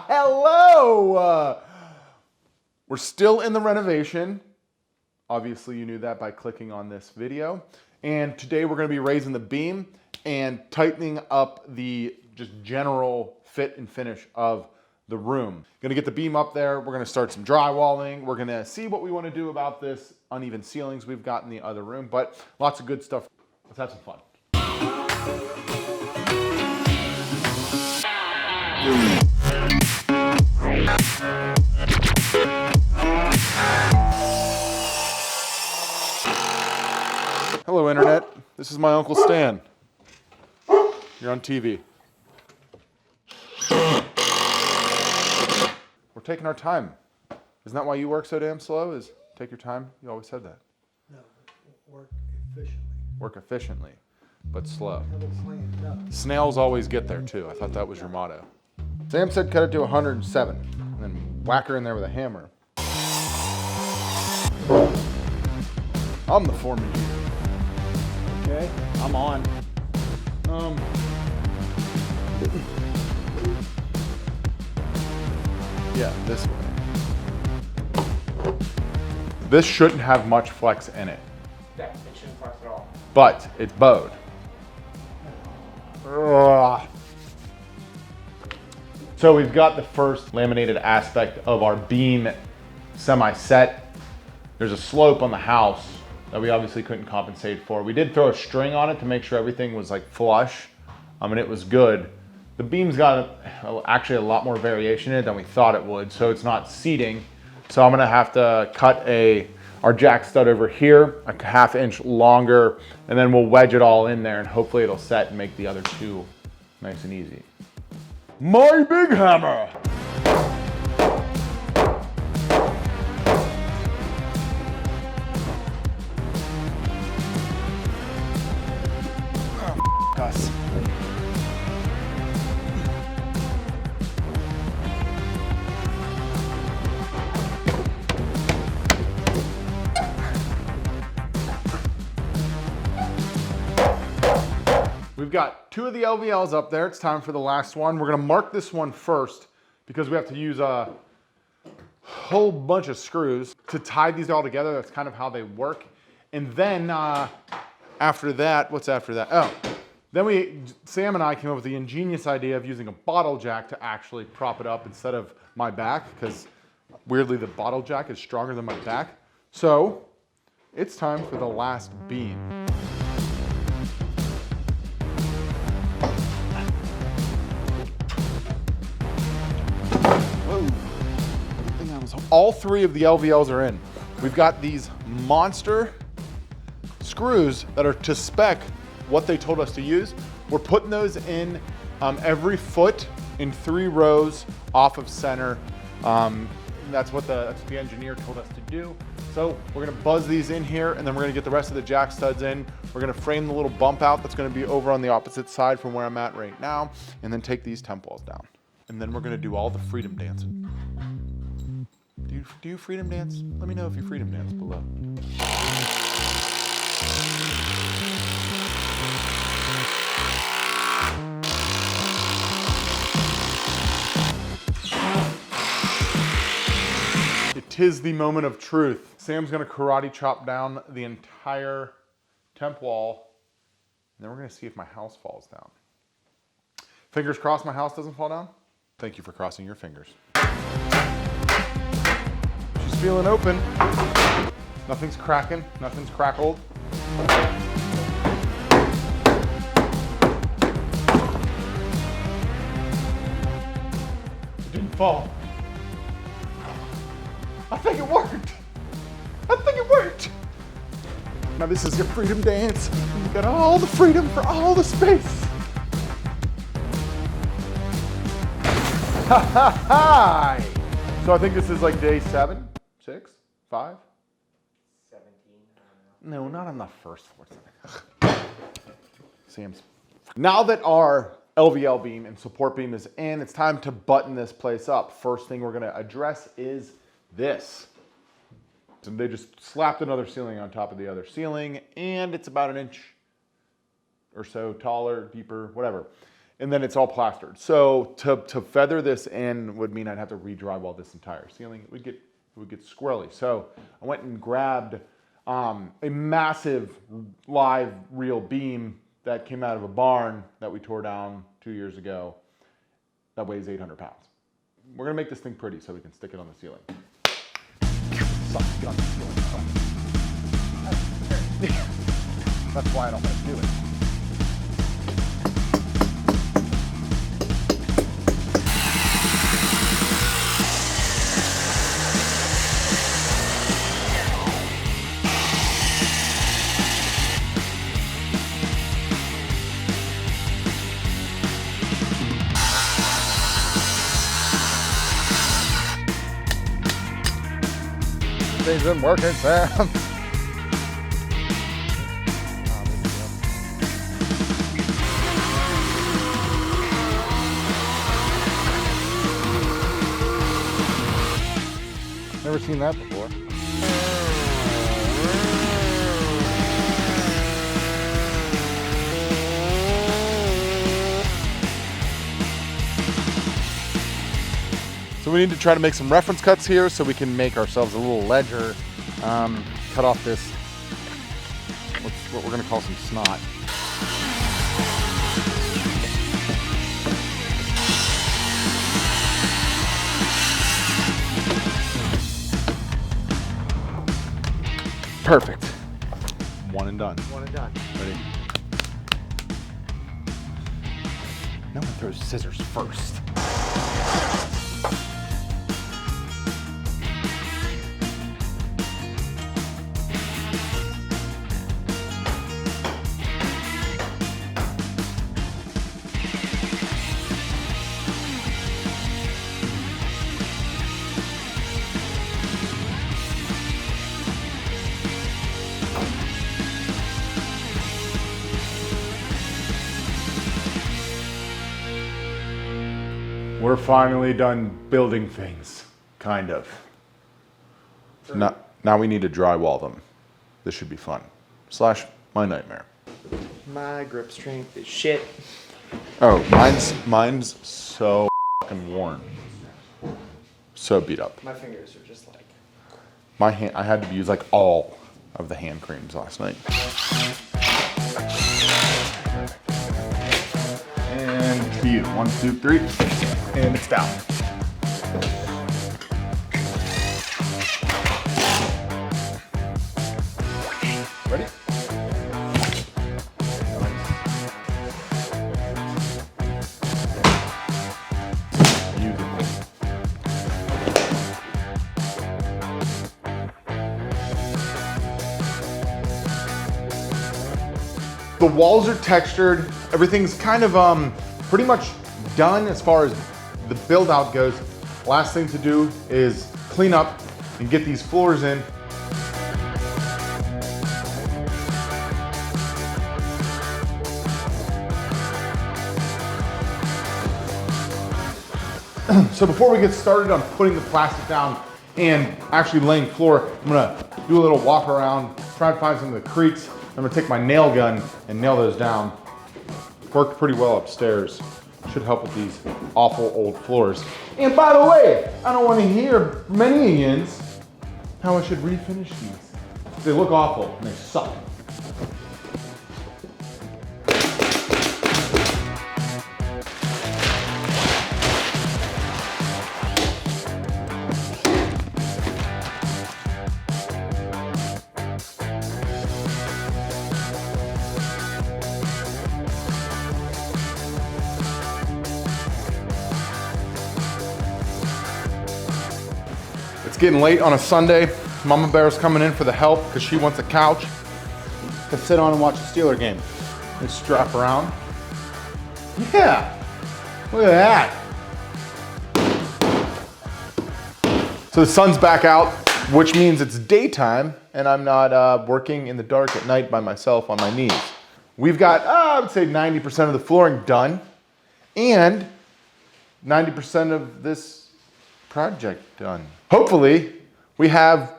Hello! We're still in the renovation. Obviously, you knew that by clicking on this video. And today we're going to be raising the beam and tightening up the just general fit and finish of the room. Going to get the beam up there. We're going to start some drywalling. We're going to see what we want to do about this uneven ceilings we've got in the other room, but lots of good stuff. Let's have some fun. Hello, Internet. This is my Uncle Stan. You're on TV. We're taking our time. Isn't that why you work so damn slow? Is take your time? You always said that. No, work efficiently. Work efficiently, but slow. Snails always get there too. I thought that was your motto. Sam said cut it to 107 and then whack her in there with a hammer. I'm the foreman here. Okay, I'm on. Yeah, this way. This shouldn't have much flex in it. Yeah, it shouldn't flex at all. But it's bowed. Ugh. So we've got the first laminated aspect of our beam semi-set. There's a slope on the house that we obviously couldn't compensate for. We did throw a string on it to make sure everything was like flush, and it was good. The beam's got actually a lot more variation in it than we thought it would, so it's not seating. So I'm gonna have to cut our jack stud over here, a ½ inch longer, and then we'll wedge it all in there and hopefully it'll set and make the other two nice and easy. My big hammer! Oh, Gus. We've got 2 of the LVLs up there. It's time for the last one. We're gonna mark this one first because we have to use a whole bunch of screws to tie these all together. That's kind of how they work. And then after that, what's after that? Oh, then Sam and I came up with the ingenious idea of using a bottle jack to actually prop it up instead of my back, because weirdly the bottle jack is stronger than my back. So it's time for the last beam. All 3 of the LVLs are in. We've got these monster screws that are to spec what they told us to use. We're putting those in every foot in 3 rows off of center. That's what the engineer told us to do. So we're gonna buzz these in here and then we're gonna get the rest of the jack studs in. We're gonna frame the little bump out that's gonna be over on the opposite side from where I'm at right now, and then take these temp walls down. And then we're gonna do all the freedom dancing. Do you freedom dance? Let me know if you freedom dance below. It is the moment of truth. Sam's gonna karate chop down the entire temp wall, and then we're gonna see if my house falls down. Fingers crossed my house doesn't fall down. Thank you for crossing your fingers. Feeling open. Nothing's cracking, nothing's crackled. It didn't fall. I think it worked. I think it worked. Now this is your freedom dance. You got all the freedom for all the space. Ha ha ha! So I think this is like day 7. 6, 5? 17. No, not on the first floor. Sam's. Now that our LVL beam and support beam is in, it's time to button this place up. First thing we're gonna address is this. So they just slapped another ceiling on top of the other ceiling, and it's about 1 inch or so taller, deeper, whatever. and then it's all plastered. So to feather this in would mean I'd have to re-drywall this entire ceiling. It would get squirrely. So I went and grabbed a massive live real beam that came out of a barn that we tore down 2 years ago that weighs 800 pounds. We're gonna make this thing pretty so we can stick it on the ceiling. Get on the ceiling. That's why I don't want to do it. Things been working, Sam. Never seen that before. So we need to try to make some reference cuts here so we can make ourselves a little ledger. Cut off this, what we're gonna call some snot. Perfect. One and done. One and done. Ready? No one throws scissors first. We're finally done building things, kind of. Now we need to drywall them. This should be fun. / my nightmare. My grip strength is shit. Oh, mine's so fucking worn. So beat up. My fingers are just like. My hand, I had to use like all of the hand creams last night. And to you, 1, 2, 3, and it's down. Ready? The walls are textured. Everything's kind of pretty much done as far as the build out goes. Last thing to do is clean up and get these floors in. So before we get started on putting the plastic down and actually laying floor, I'm gonna do a little walk around, try to find some of the creaks. I'm gonna take my nail gun and nail those down. Worked pretty well upstairs. Should help with these awful old floors. And by the way, I don't wanna hear many yins how I should refinish these. They look awful and they suck. It's getting late on a Sunday. Mama Bear's coming in for the help because she wants a couch to sit on and watch the Steeler game. And strap around. Yeah, look at that. So the sun's back out, which means it's daytime and I'm not working in the dark at night by myself on my knees. We've got, I would say 90% of the flooring done and 90% of this project done. Hopefully, we have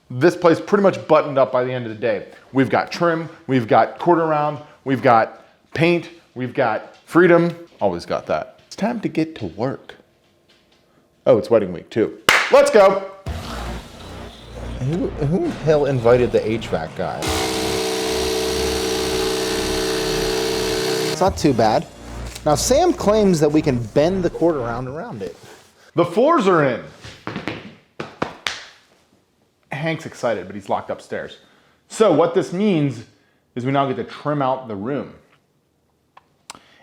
this place pretty much buttoned up by the end of the day. We've got trim, we've got quarter round, we've got paint, we've got freedom. Always got that. It's time to get to work. Oh, it's wedding week too. Let's go. Who the hell invited the HVAC guy? It's not too bad. Now, Sam claims that we can bend the cord around it. The floors are in. Hank's excited, but he's locked upstairs. So what this means is we now get to trim out the room.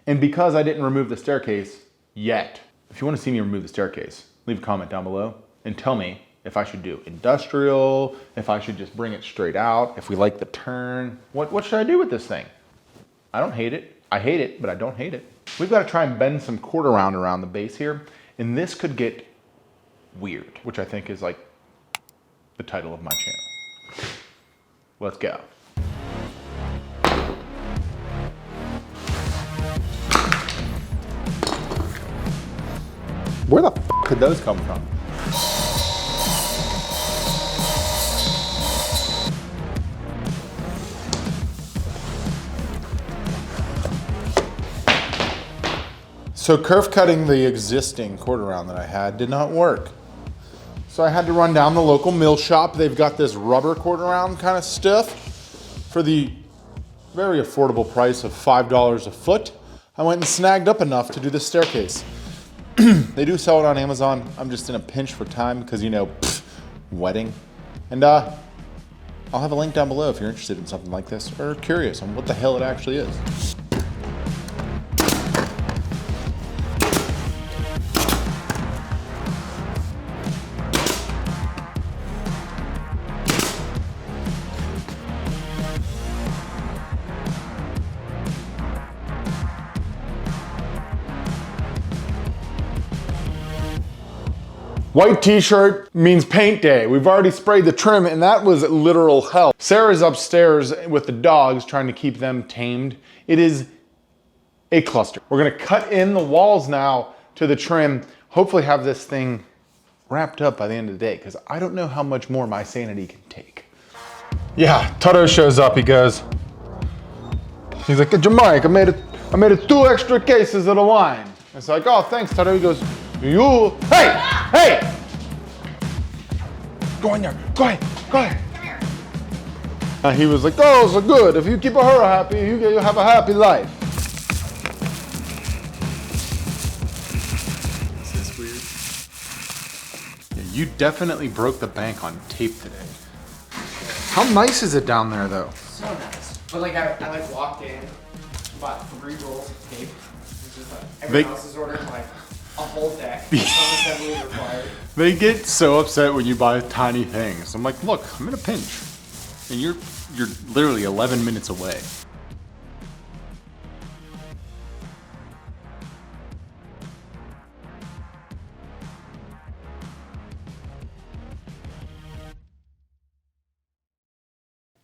And because I didn't remove the staircase yet, if you want to see me remove the staircase, leave a comment down below and tell me if I should do industrial, if I should just bring it straight out, if we like the turn. What should I do with this thing? I don't hate it. I hate it, but I don't hate it. We've got to try and bend some cord around the base here, and this could get weird, which I think is like the title of my channel. Let's go. Where the f could those come from? So kerf cutting the existing cord around that I had did not work. So I had to run down the local mill shop. They've got this rubber cord around kind of stuff for the very affordable price of $5 a foot. I went and snagged up enough to do the staircase. They do sell it on Amazon. I'm just in a pinch for time because, you know, wedding. And I'll have a link down below if you're interested in something like this or curious on what the hell it actually is. White t-shirt means paint day. We've already sprayed the trim and that was literal hell. Sarah's upstairs with the dogs trying to keep them tamed. It is a cluster. We're gonna cut in the walls now to the trim, hopefully have this thing wrapped up by the end of the day because I don't know how much more my sanity can take. Yeah, Toto shows up, he goes, he's like, Jamaica, I made it 2 extra cases of the wine. It's like, oh, thanks, Toto. He goes, hey! Go in there, go ahead. And he was like, oh, so good. If you keep her happy, you have a happy life. Is this weird? Yeah, you definitely broke the bank on tape today. How nice is it down there, though? So nice. But like I walked in, bought 3 rolls of tape. It's just like everyone else is ordering like a whole deck. Some assembly required. They get so upset when you buy tiny things. I'm like, look, I'm in a pinch. And you're literally 11 minutes away.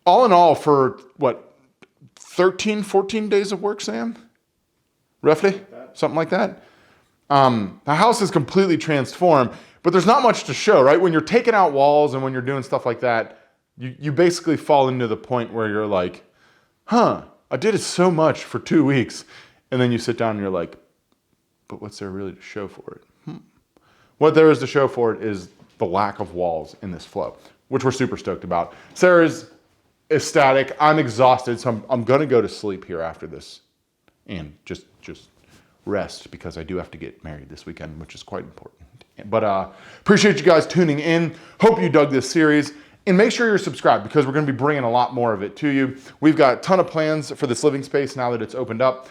All in all, for what, 13, 14 days of work, Sam? Roughly? Something like that? The house is completely transformed, but there's not much to show, right? When you're taking out walls and when you're doing stuff like that, you basically fall into the point where you're like, huh, I did it so much for 2 weeks. And then you sit down and you're like, but what's there really to show for it? What there is to show for it is the lack of walls in this flow, which we're super stoked about. Sarah's ecstatic. I'm exhausted, so I'm gonna go to sleep here after this and just rest because I do have to get married this weekend, which is quite important. But appreciate you guys tuning in. Hope you dug this series. And make sure you're subscribed because we're gonna be bringing a lot more of it to you. We've got a ton of plans for this living space now that it's opened up.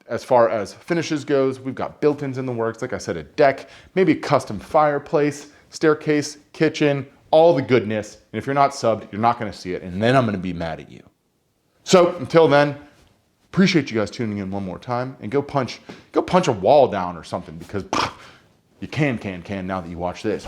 As far as finishes goes, we've got built-ins in the works. Like I said, a deck, maybe a custom fireplace, staircase, kitchen, all the goodness. And if you're not subbed, you're not gonna see it. And then I'm gonna be mad at you. So until then, appreciate you guys tuning in one more time and go punch a wall down or something because you can now that you watch this.